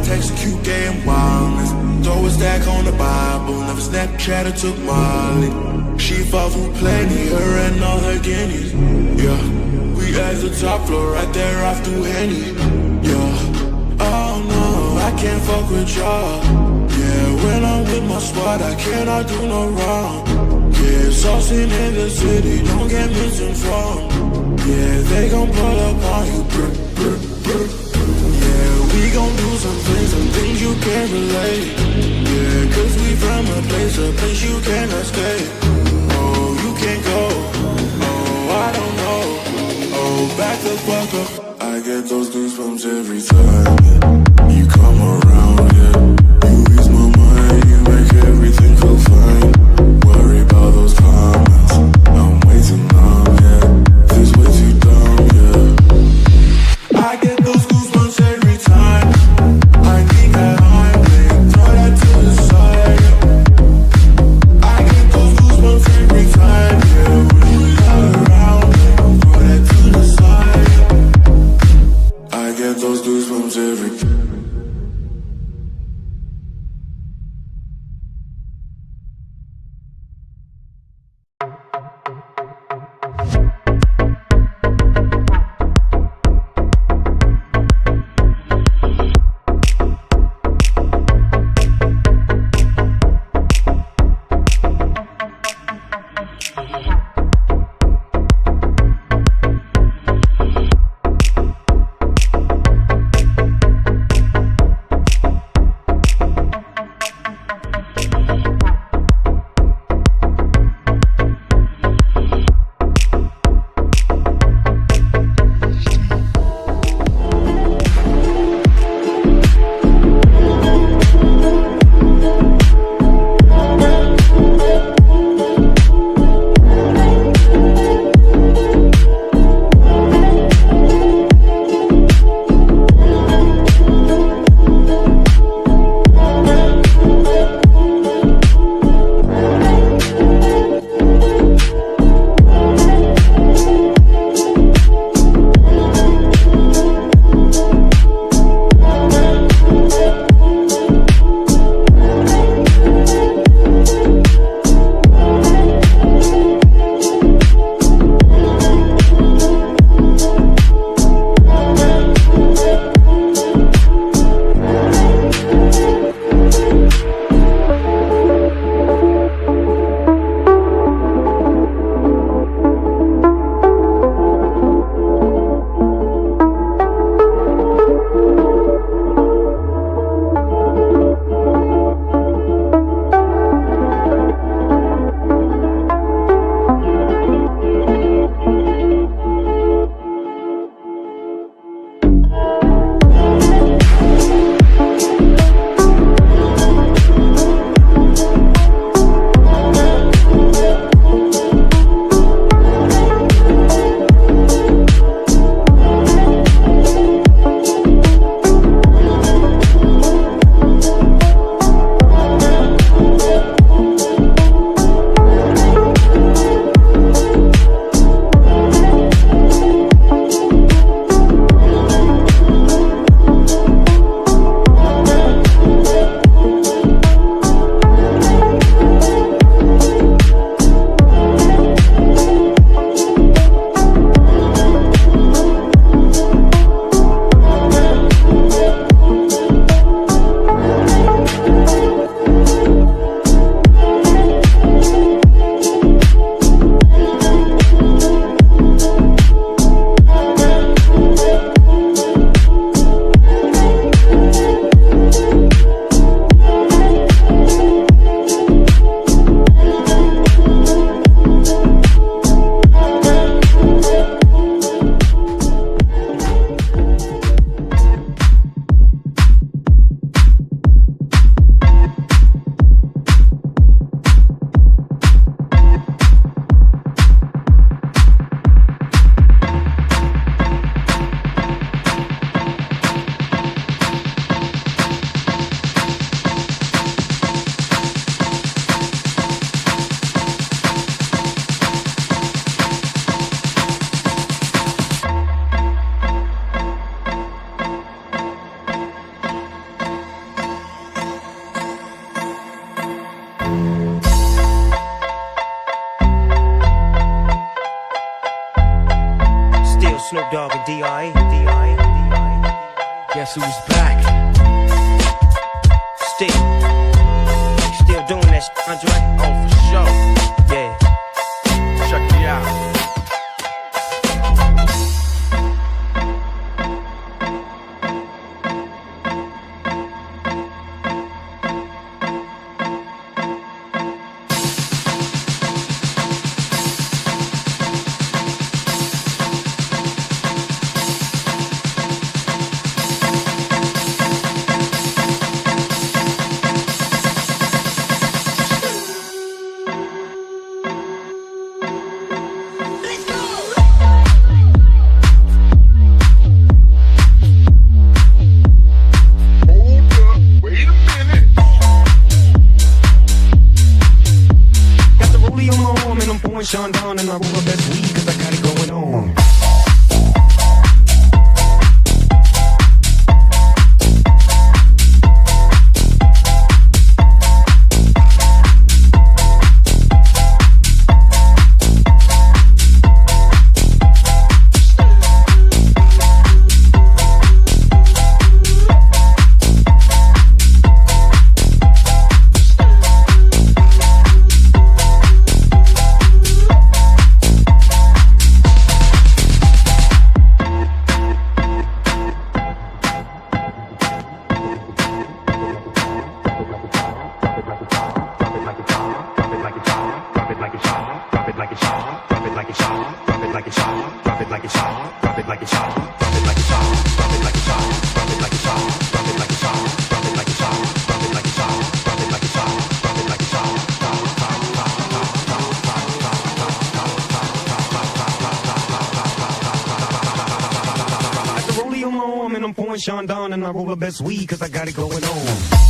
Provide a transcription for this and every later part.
execute game wildness. Throw a stack on the Bible, never Snapchat or took Molly. She fought through plenty, her and all her guineas. Yeah, we at the top floor, right there off through Henny. Yeah, oh no, I can't fuck with y'all. Yeah, when I'm with my squad, I cannot do no wrong. Yeah, saucing in the city, don't get misinformed. Yeah, they gon' pull up on you. Yeah, we gon' do some things you can't relate. Yeah, cause we from a place you cannot stay. Oh, you can't go. Oh, I don't know. Oh, back the fuck up. I get those goosebumps every time, yeah. You come around, yeah. You ease my mind, you make everything feel fine. Worry about those comments, I'm way too numb, yeah. This way too dumb, yeah. I get those goosebumps every time. I need that Heimlich, throw that to the side, yeah. I get those goosebumps every time, yeah. When you come around, yeah. Throw that to the side, yeah. I get those goosebumps every time. D.I. Guess who's back? Still doing that shit, Andre? Oh, for sure. Yeah. Check me out. Sean Don and I roll the best weed cause I got it going on. And I'm pouring Sean Don and I roll the best weed cause I got it going on.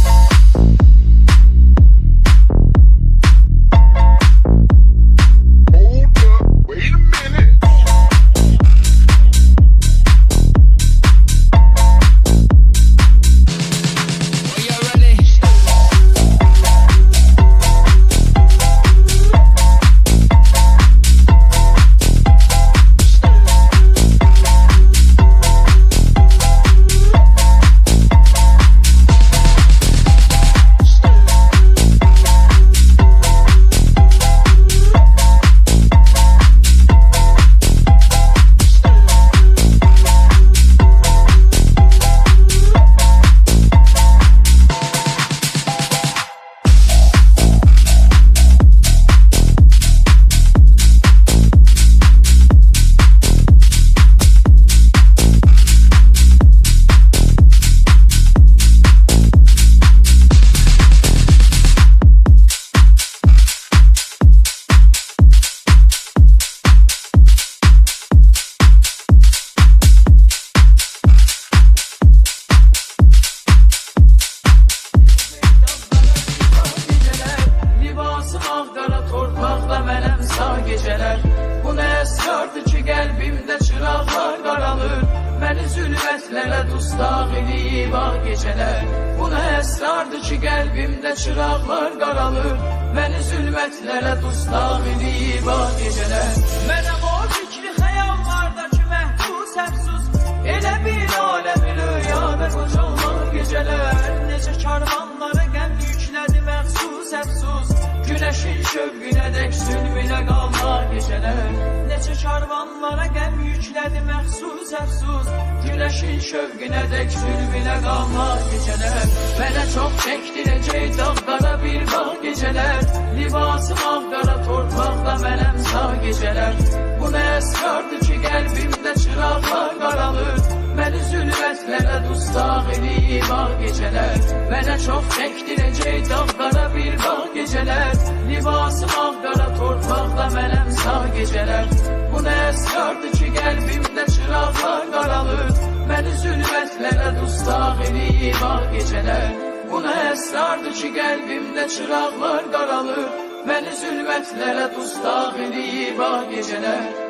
Məni zülmətlərə dustaq eləyib ağ gecələr. Bu nə əsrardır ki, qəlbimdə çıraqlar qaralır. Məni zülmətlərə dustaq eləyib ağ gecələr. Mənəm o fikri xəyallardakı məhbus əfsus. Elə bir aləmi rüyada qocalmaq gecələr. Necə karvanlara qəm yüklədi məxsus əfsus. Güneşin şövqünə dək zülmünə qalmaq gecələr. Necə karvanlara qəm yüklədi məxsus əfsus. Güneşin şövqünə dək zülmünə qalmaq gecələr. Mənə çox çəkdirəcək dağlara bir bağ gecələr. Libasım ağqara torpaqda mənəm sağ gecələr. Bu nə əsrardır ki, qəlbimdə çıraqlar qaralır. Məni zülmətlərə dustaq eləyib ağ gecələr. Mənə çox çəkdirəcək dağlara bir bağ gecələr. Libasım ağqara torpaqda mənəm sağ gecələr. Bu nə əsrardır ki, qəlbimdə çıraqlar qaralır. Məni zülmətlərə dustaq eləyib ağ gecələr. Bu nə əsrardır ki, qəlbimdə çıraqlar qaralır. Məni zülmətlərə dustaq eləyib ağ gecələr.